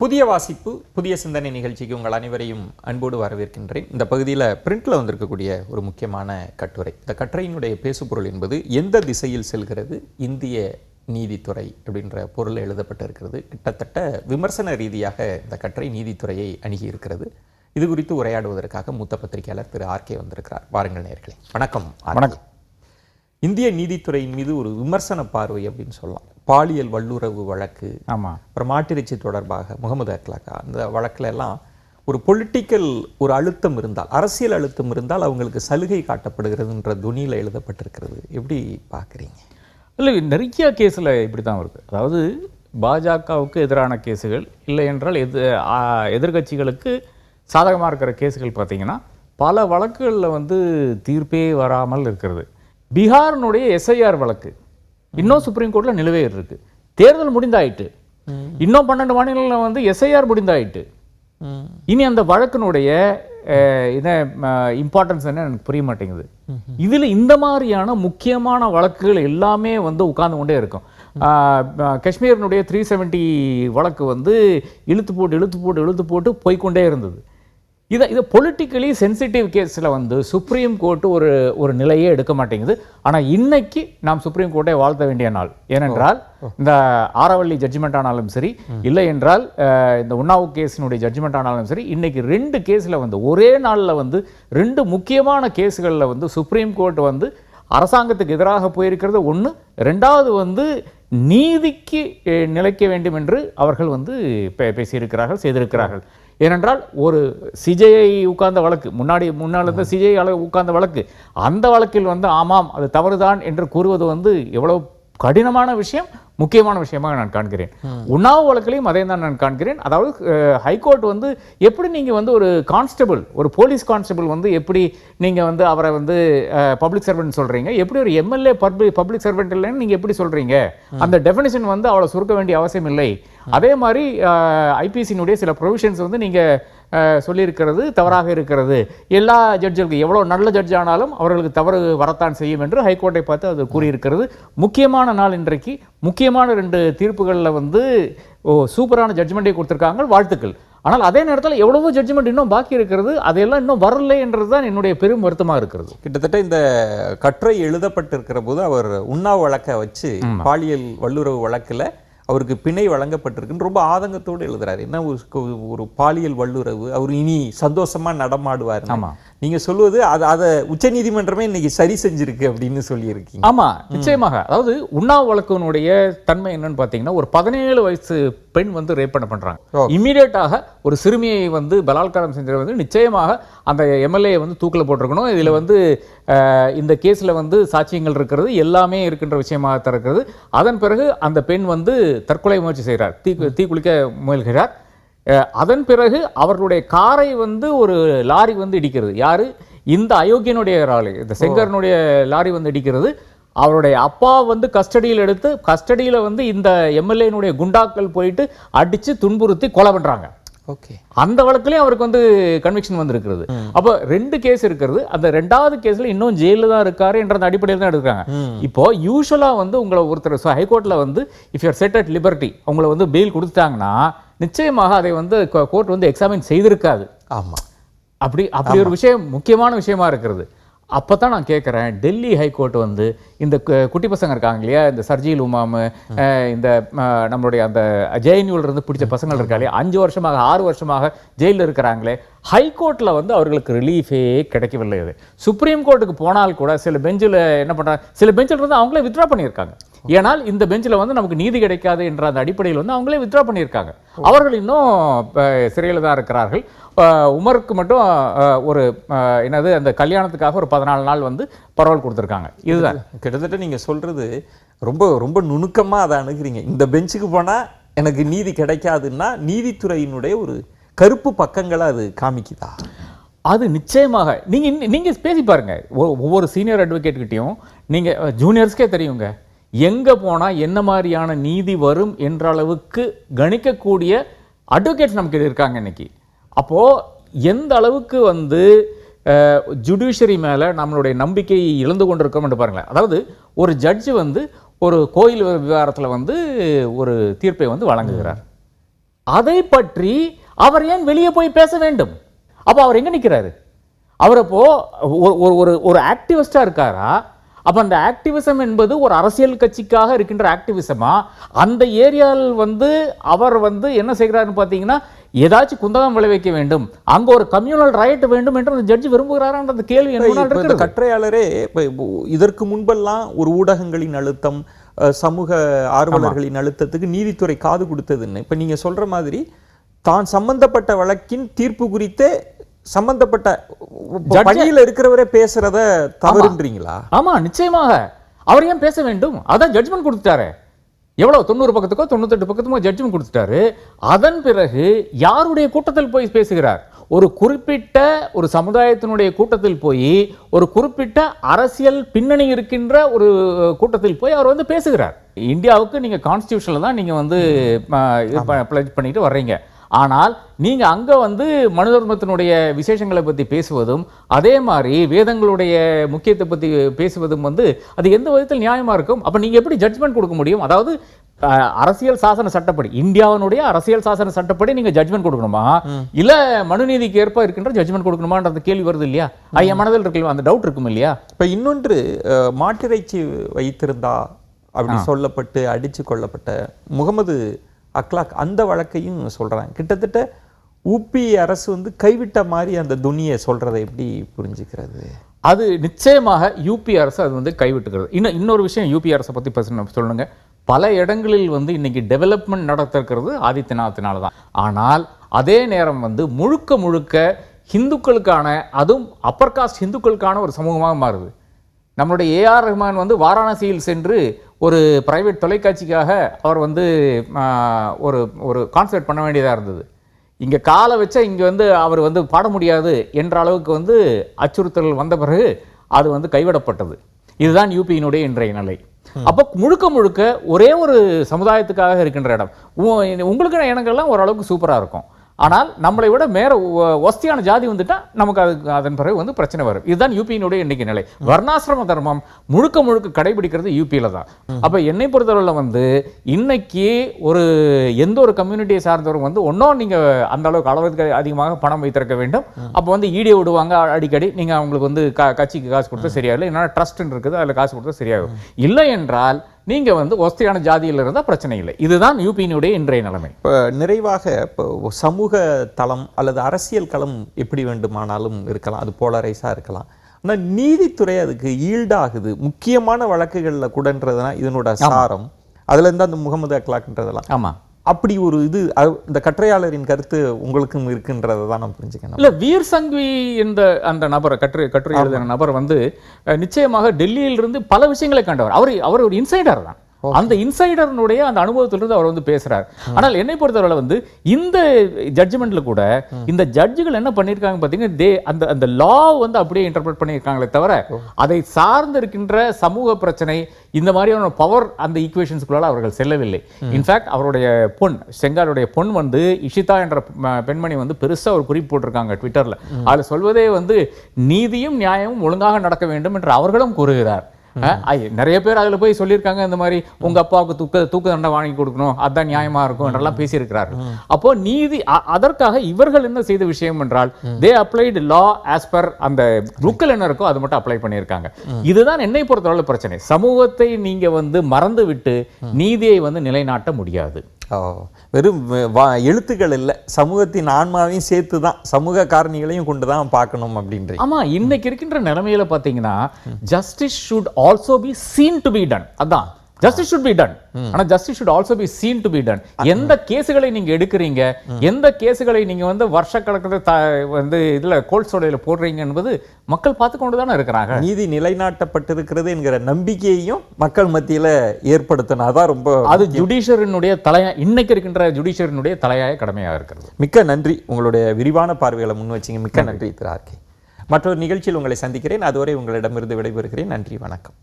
புதிய வாசிப்பு புதிய சிந்தனை நிகழ்ச்சிக்கு உங்கள் அனைவரையும் அன்போடு வரவேற்கின்றேன். இந்த பகுதியில் பிரிண்டில் வந்திருக்கக்கூடிய ஒரு முக்கியமான கட்டுரை. இந்த கட்டுரையினுடைய பேசுபொருள் என்பது எந்த திசையில் செல்கிறது இந்திய நீதித்துறை அப்படின்ற பொருள் எழுதப்பட்டிருக்கிறது. கிட்டத்தட்ட விமர்சன ரீதியாக இந்த கட்டுரை நீதித்துறையை அணுகி இருக்கிறது. இது குறித்து உரையாடுவதற்காக மூத்த பத்திரிகையாளர் திரு ஆர்கே வந்திருக்கிறார். வாருங்கள் நேயர்களே. வணக்கம். வணக்கம். இந்திய நீதித்துறையின் மீது ஒரு விமர்சன பார்வை அப்படின்னு சொல்லலாம். பாலியல் வல்லுறவு வழக்கு, அப்புறம் மாட்டிறைச்சி தொடர்பாக முகமது அக்லாக்கா, அந்த வழக்கில் எல்லாம் ஒரு பொலிட்டிக்கல் ஒரு அழுத்தம் இருந்தால், அரசியல் அழுத்தம் இருந்தால் அவங்களுக்கு சலுகை காட்டப்படுகிறதுன்ற துணியில் எழுதப்பட்டிருக்கிறது. எப்படி பார்க்குறீங்க? இல்லை, நிறைய கேஸில் இப்படி தான் வருது. அதாவது பாஜகவுக்கு எதிரான கேஸுகள் இல்லை என்றால் எதிர்கட்சிகளுக்கு சாதகமாக இருக்கிற கேஸுகள் பார்த்தீங்கன்னா பல வழக்குகளில் தீர்ப்பே வராமல் இருக்கிறது. பீகாரினுடைய எஸ்ஐஆர் வழக்கு இன்னும் சுப்ரீம் கோர்ட்டில் நிலுவை இருக்கு. தேர்தல் முடிந்தாயிட்டு, இன்னும் 12 மாநிலங்களில் எஸ்ஐஆர் முடிந்தாயிட்டு. இனி அந்த வழக்கினுடைய இம்பார்ட்டன்ஸ் என்ன எனக்கு புரிய மாட்டேங்குது. இதில் இந்த மாதிரியான முக்கியமான வழக்குகள் எல்லாமே உட்கார்ந்து கொண்டே இருக்கும். காஷ்மீரினுடைய 370 வழக்கு இழுத்து போட்டு போய்கொண்டே இருந்தது. இதை பொலிட்டிக்கலி சென்சிட்டிவ் கேஸில் சுப்ரீம் கோர்ட்டு ஒரு நிலையே எடுக்க மாட்டேங்குது. ஆனால் இன்னைக்கு நாம் சுப்ரீம் கோர்ட்டை வாழ்த்த வேண்டிய நாள். ஏனென்றால் இந்த ஆரவள்ளி ஜட்ஜ்மெண்ட் ஆனாலும் சரி, இல்லை என்றால் இந்த உன்னாவ் கேஸினுடைய ஜட்ஜ்மெண்ட் ஆனாலும் சரி, இன்னைக்கு 2 கேஸில் ஒரே நாளில் 2 முக்கியமான கேஸுகளில் சுப்ரீம் கோர்ட் அரசாங்கத்துக்கு எதிராக போயிருக்கிறது ஒன்று. ரெண்டாவது நீதிக்கு நிலைக்க வேண்டும் என்று அவர்கள் பேசியிருக்கிறார்கள், செய்திருக்கிறார்கள். ஏனென்றால் ஒரு சிஜேஐ உட்கார்ந்த வழக்கு, முன்னால் இருந்த சிஜேஐ உட்கார்ந்த வழக்கு, அந்த வழக்கில் ஆமாம் அது தவறுதான் என்று கூறுவது எவ்வளவு கடினமான விஷயம், முக்கியமான விஷயமாக நான் காண்கிறேன். உன்னாவ் வழக்கிலையும் அதே தான் நான் காண்கிறேன். அதாவது ஹைகோர்ட் எப்படி நீங்கள் ஒரு கான்ஸ்டபிள், ஒரு போலீஸ் கான்ஸ்டபிள் எப்படி நீங்கள் அவரை பப்ளிக் சர்வெண்ட் சொல்கிறீங்க, எப்படி ஒரு எம்எல்ஏ பப்ளிக் சர்வெண்ட் இல்லைன்னு நீங்கள் எப்படி சொல்கிறீங்க? அந்த டெஃபினிஷன் அவளை சுருக்க வேண்டிய அவசியம் இல்லை. அதே மாதிரி ஐபிசியினுடைய சில ப்ரொவிஷன்ஸ் நீங்கள் சொல்லியிருக்கிறது தவறாக இருக்கிறது. எல்லா ஜட்ஜுகளுக்கு எவ்வளோ நல்ல ஜட்ஜ் ஆனாலும் அவர்களுக்கு தவறு வரத்தான் செய்யும் என்று ஹைகோர்ட்டை பார்த்து அது கூறியிருக்கிறது. முக்கியமான நாள் இன்றைக்கு. முக்கியமான 2 தீர்ப்புகளில் சூப்பரான ஜட்ஜ்மெண்ட்டை கொடுத்துருக்காங்க, வாழ்த்துக்கள். ஆனால் அதே நேரத்தில் எவ்வளவோ ஜட்ஜ்மெண்ட் இன்னும் பாக்கி இருக்கிறது, அதையெல்லாம் இன்னும் வரலை என்றது தான் என்னுடைய பெரும் வருத்தமாக இருக்கிறது. கிட்டத்தட்ட இந்த கட்டுரை எழுதப்பட்டிருக்கிற போது அவர் உன்னாவ் வழக்கை வச்சு பாலியல் வல்லுறவு வழக்கில் அவருக்கு பிணை வழங்கப்பட்டிருக்குன்னு ரொம்ப ஆதங்கத்தோடு எழுதுறாரு. என்ன ஒரு பாலியல் வல்லுறவு, அவர் இனி சந்தோஷமா நடமாடுவார். நீங்க சொல்லுவது அதை உச்ச நீதிமன்றமே இன்னைக்கு சரி செஞ்சிருக்கு அப்படின்னு சொல்லியிருக்கீங்க. ஆமா, நிச்சயமாக. அதாவது உன்னாவ் வழக்கினுடைய தன்மை என்னன்னு பாத்தீங்கன்னா, ஒரு 17 வயசு பெண் ரேப் பண்றாங்க. இமீடியட்டாக ஒரு சிறுமியை பலாத்காரம் செஞ்சது நிச்சயமாக அந்த எம்எல்ஏ தூக்கில் போட்டிருக்கணும். இதுல இந்த கேஸ்ல சாட்சியங்கள் இருக்கிறது, எல்லாமே இருக்கின்ற விஷயமாக இருக்கிறது. அதன் பிறகு அந்த பெண் தற்கொலை முயற்சி செய்கிறார், தீக்குளிக்க முயல்கிறார். அதன் பிறகு அவர்களுடைய காரை ஒரு லாரி இடிக்கிறது. யாரு? இந்த அயோக்கியனுடைய லாரி, இந்த செங்கரனுடைய லாரி இடிக்கிறது. அவருடைய அப்பா கஸ்டடியில் எடுத்து, கஸ்டடியில் இந்த எம்எல்ஏனுடைய குண்டாக்கள் போயிட்டு அடிச்சு துன்புறுத்தி கொலை பண்றாங்க. அந்த வழக்குலயும் அவருக்கு கன்விக்ஷன் வந்திருக்கிறது. அப்போ 2 கேஸ் இருக்கிறது. அந்த 2வது கேஸ்ல இன்னும் ஜெயில தான் இருக்காரு என்ற அடிப்படையில் தான் எடுக்கிறாங்க. இப்போ யூஸ்வலா உங்களை ஒருத்தர் ஹைகோர்ட்ல if you are set at liberty உங்களை பெயில் கொடுத்துட்டாங்கன்னா நிச்சயமாக அதை கோர்ட் எக்ஸாமின் செய்திருக்காது. ஆமா, அப்படி ஒரு விஷயம், முக்கியமான விஷயமா இருக்கிறது. அப்பதான் நான் கேட்குறேன், டெல்லி ஹைகோர்ட் இந்த குட்டி பசங்க இருக்காங்க இல்லையா, இந்த சர்ஜில் உமாம், இந்த நம்மளுடைய அந்த ஜேஎன்யூல இருந்து பிடிச்ச பசங்கள் இருக்கா இல்லையா, 5 வருஷமாக 6 வருஷமாக ஜெயிலில் இருக்கிறாங்களே, ஹைகோர்ட்டில் அவர்களுக்கு ரிலீஃபே கிடைக்கவில்லை. அது சுப்ரீம் கோர்ட்டுக்கு போனால் கூட சில பெஞ்சில் என்ன பண்ணுறாங்க, சில பெஞ்சில் அவங்களே வித்ட்ரா பண்ணியிருக்காங்க. ஏனால் இந்த பெஞ்சில் நமக்கு நீதி கிடைக்காது என்ற அந்த அடிப்படையில் அவங்களே வித்ட்ரா பண்ணியிருக்காங்க. அவர்கள் இன்னும் சிறையில் தான் இருக்கிறார்கள். உமருக்கு மட்டும் ஒரு அந்த கல்யாணத்துக்காக ஒரு 14 நாள் பரவல் கொடுத்துருக்காங்க. இதுதான் கிட்டத்தட்ட நீங்கள் சொல்றது ரொம்ப ரொம்ப நுணுக்கமாக அதை அணுகிறீங்க. இந்த பெஞ்சுக்கு போனால் எனக்கு நீதி கிடைக்காதுன்னா நீதித்துறையினுடைய ஒரு கருப்பு பக்கங்களை அது காமிக்குதா? அது நிச்சயமாக. நீங்கள் பேசி பாருங்க, ஒவ்வொரு சீனியர் அட்வொகேட் கிட்டையும் நீங்கள் ஜூனியர்ஸ்க்கே தெரியுங்க, எங்கே போனால் என்ன மாதிரியான நீதி வரும் என்ற அளவுக்கு கணிக்கக்கூடிய அட்வொகேட்ஸ் நமக்கு இருக்காங்க இன்னைக்கு. அப்போது எந்த அளவுக்கு ஜுடிஷியரி மேலே நம்மளுடைய நம்பிக்கை இழந்து கொண்டிருக்கோம் என்று பாருங்களேன். அதாவது ஒரு ஜட்ஜு ஒரு கோயில் விவகாரத்தில் ஒரு தீர்ப்பை வழங்குகிறார். அதை பற்றி அவர் ஏன் வெளியே போய் பேச வேண்டும்? அப்போ அவர் எங்க நிற்கிறாரு? அவர் அப்போ ஒரு ஆக்டிவிஸ்டா இருக்காரா? அப்ப அந்த ஆக்டிவிசம் என்பது ஒரு அரசியல் கட்சிக்காக இருக்கின்ற ஆக்டிவிசமா? அந்த ஏரியாவில் அவர் என்ன செய்கிறாருன்னு பார்த்தீங்கன்னா, ஏதாச்சும் குந்தகம் விளைவிக்க வேண்டும், அங்க ஒரு கம்யூனல் ரைட் வேண்டும் என்று அந்த ஜட்ஜி விரும்புகிறாரான்ற கேள்வி இந்த கற்றையாளரே இதற்கு முன்பெல்லாம் ஒரு ஊடகங்களின் அழுத்தம், சமூக ஆர்வலர்களின் அழுத்தத்துக்கு நீதித்துறை காது கொடுத்ததுன்னு இப்ப நீங்க சொல்ற மாதிரி தான் சம்பந்தப்பட்ட வழக்கின் தீர்ப்பு குறித்தே சம்பந்தப்பட்ட பணியில் இருக்கிறவரே பேசுறத தவறுன்றீங்களா? ஆமா, நிச்சயமாக. அவர் ஏன் பேச வேண்டும்? அதான் ஜட்ஜ்மெண்ட் கொடுத்துட்டாரு. எவ்வளவு 90 பக்கத்துக்கோ 98 பக்கத்துக்கோ ஜட்ஜ்மெண்ட் கொடுத்துட்டாரு. அதன் பிறகு யாருடைய கூட்டத்தில் போய் பேசுகிறார்? ஒரு குறிப்பிட்ட ஒரு சமுதாயத்தினுடைய கூட்டத்தில் போய், ஒரு குறிப்பிட்ட அரசியல் பின்னணி இருக்கின்ற ஒரு கூட்டத்தில் போய் அவர் பேசுகிறார். இந்தியாவுக்கு நீங்க கான்ஸ்டிடியூஷன்ல தான் நீங்க பிளட்ஜ் பண்ணிட்டு வர்றீங்க. ஆனால் நீங்க அங்க மனு தர்மத்தினுடைய விசேஷங்களை பத்தி பேசுவதும், அதே மாதிரி வேதங்களுடைய முக்கியத்தை பத்தி பேசுவதும் அது எந்த விதத்தில் நியாயமா இருக்கும்? அப்ப நீங்க எப்படி ஜட்ஜ்மெண்ட் கொடுக்க முடியும்? அதாவது அரசியல் சாசன சட்டப்படி, இந்தியாவினுடைய அரசியல் சாசன சட்டப்படி நீங்க ஜட்ஜ்மெண்ட் கொடுக்கணுமா, இல்ல மனுநீதிக்கு ஏற்ப இருக்கின்ற ஜட்ஜ்மெண்ட் கொடுக்கணுமான்ற கேள்வி வருது இல்லையா? என் மனதில் இருக்கலாம், அந்த டவுட் இருக்கும் இல்லையா? இப்ப இன்னொன்று, மாட்டிறைச்சி வைத்திருந்தா அப்படி சொல்லப்பட்டு அடிச்சு கொள்ளப்பட்ட முகமது அக்லாக், அந்த வழக்கையும் சொல்றாங்க. கிட்டத்தட்ட ஊபி அரசு கைவிட்ட மாதிரி அந்த துணியை சொல்றதை எப்படி புரிஞ்சுக்கிறது? அது நிச்சயமாக யூபி அரசு அது கைவிட்டுக்கிறது. இன்னொரு விஷயம் யூபி அரசை பத்தி சொல்லுங்க. பல இடங்களில் இன்னைக்கு டெவலப்மெண்ட் நடத்திருக்கிறது ஆதித்யநாத்தினால தான். ஆனால் அதே நேரம் முழுக்க முழுக்க ஹிந்துக்களுக்கான, அதுவும் அப்பர் காஸ்ட் ஹிந்துக்களுக்கான ஒரு சமூகமாக மாறுது. நம்மளுடைய ஏஆர் ரஹ்மான் வாரணாசியில் சென்று ஒரு பிரைவேட் தொலைக்காட்சிக்காக அவர் ஒரு கான்சர்ட் பண்ண வேண்டியதாக இருந்தது. இங்கே காலை வச்சா இங்கே அவர் பாட முடியாது என்ற அளவுக்கு அச்சுறுத்தல் வந்த பிறகு அது கைவிடப்பட்டது. இதுதான் யூபியினுடைய இன்றைய நிலை. அப்போ முழுக்க முழுக்க ஒரே ஒரு சமுதாயத்துக்காக இருக்கின்ற இடம். உங்களுக்கு இடங்கள்லாம் ஓரளவுக்கு சூப்பராக இருக்கும். ஆனால் நம்மளை விட மேற வசதியான ஜாதி வந்துட்டா நமக்கு அதன் பிறகு பிரச்சனை வரும். இதுதான் யூபியினுடைய இன்னைக்கு நிலை. வர்ணாசிரம தர்மம் முழுக்க முழுக்க கடைபிடிக்கிறது யூபியில தான். அப்ப என்னை பொறுத்தவரையில் இன்னைக்கு எந்த ஒரு கம்யூனிட்டியை சார்ந்தவரும் ஒன்னும் நீங்க அந்த அளவுக்கு அளவுக்கு அதிகமாக பணம் வைத்திருக்க வேண்டும். அப்போ ஈடியை விடுவாங்க அடிக்கடி. நீங்க அவங்களுக்கு கட்சிக்கு காசு கொடுத்தா சரியா இல்லை, என்னன்னா ட்ரஸ்ட் இருக்குது, அதில் காசு கொடுத்தா சரியாகும். இல்லை என்றால் நீங்க வசதியான ஜாதியில் இருந்தால் பிரச்சனை இல்லை. இதுதான் யூபியினுடைய இன்றைய நிலைமை. இப்போ நிறைவாக, இப்போ சமூக தளம் அல்லது அரசியல் களம் எப்படி வேண்டுமானாலும் இருக்கலாம், அது போலரைஸாக இருக்கலாம். ஆனால் நீதித்துறை அதுக்கு ஈல்டாகுது முக்கியமான வழக்குகளில் கூடன்றதுனா இதனோட சாரம் அதுல இருந்து அந்த முகமது அக்லாக்ன்றதெல்லாம். ஆமாம், அப்படி ஒரு இது இந்த கற்றையாளரின் கருத்து உங்களுக்கும் இருக்குன்றதை தான் நான் புரிஞ்சுக்கணும். இல்லை, வீர் சங்வி என்ற அந்த நபர், கட்டுரை எழுதின நபர் நிச்சயமாக டெல்லியிலிருந்து பல விஷயங்களை கண்டவர். அவர் ஒரு இன்சைடர் தான். அந்த இன்சைடர்னுடைய அந்த அனுபவத்திலிருந்து அவர் பேசுறார். ஆனால் என்னை பொறுத்தவரை இந்த ஜட்ஜ்மெண்ட்ல கூட இந்த ஜட்ஜுகள் என்ன பண்ணியிருக்காங்க பார்த்தீங்கன்னா, அந்த லா அப்படியே இன்டர்பிரட் பண்ணியிருக்காங்களே தவிர அதை சார்ந்து இருக்கின்ற சமூக பிரச்சனை, இந்த மாதிரியான பவர் அந்த ஈக்குவேஷன்ஸ்குள்ளால அவர்கள் செல்லவில்லை. இன்ஃபேக்ட் அவருடைய பொன், செங்காருடைய பொன் இஷிதா என்ற பெண்மணி பெருசா ஒரு குறிப்பு போட்டிருக்காங்க ட்விட்டர்ல. அதுல சொல்வதே நீதியும் நியாயமும் ஒழுங்காக நடக்க வேண்டும் என்று அவர்களும் கூறுகிறார். நிறைய பேர் அதுல போய் சொல்லியிருக்காங்க, இந்த மாதிரி உங்க அப்பாவுக்கு தூக்கு தண்டனை வாங்கி கொடுக்கணும், அதான் நியாயமா இருக்கும் என்றெல்லாம் பேசியிருக்கிறார். அப்போ நீதி, அதற்காக இவர்கள் என்ன செய்த விஷயம் என்றால், தே அப்ளைடு லா ஆஸ் பர் அந்த புக்கில் என்ன இருக்கோ அது மட்டும் அப்ளை பண்ணியிருக்காங்க. இதுதான் என்னை பொறுத்தவரை பிரச்சனை. சமூகத்தை நீங்க மறந்து விட்டு நீதியை நிலைநாட்ட முடியாது. வெறும் எழுத்துக்கள் இல்லை, சமூகத்தின் ஆன்மாவையும் சேர்த்து தான், சமூக காரணிகளையும் கொண்டு தான் பார்க்கணும் அப்படின்ற. ஆமா, இன்னைக்கு இருக்கின்ற நிலைமையில பாத்தீங்கன்னா, justice should also be seen to be done. அதான் justice should be done. ஆனா justice should also be seen to be done. எந்த கேசுகளை நீங்க எடுக்கிறீங்க, எந்த கேசுகளை நீங்க வருஷக்கணக்கில் இதுல கோல்ட் ஸ்டோரேஜ்ல போடுறீங்க என்பது மக்கள் பார்த்து கொண்டு தானே இருக்கிறாங்க. நீதி நிலைநாட்டப்பட்டிருக்கிறது என்கிற நம்பிக்கையையும் மக்கள் மத்தியில ஏற்படுத்தணும். அதான் ரொம்ப, அது ஜுடிஷியரினுடைய தலையா, இன்னைக்கு இருக்கின்ற ஜுடிஷியரினுடைய தலையாய கடமையாக இருக்கிறது. மிக்க நன்றி, உங்களுடைய விரிவான பார்வைகளை முன் வச்சிங்க. மிக்க நன்றி திரு ஆர்கே. மற்றொரு நிகழ்ச்சியில் உங்களை சந்திக்கிறேன். அதுவரை உங்களிடமிருந்து விடைபெறுகிறேன். நன்றி, வணக்கம்.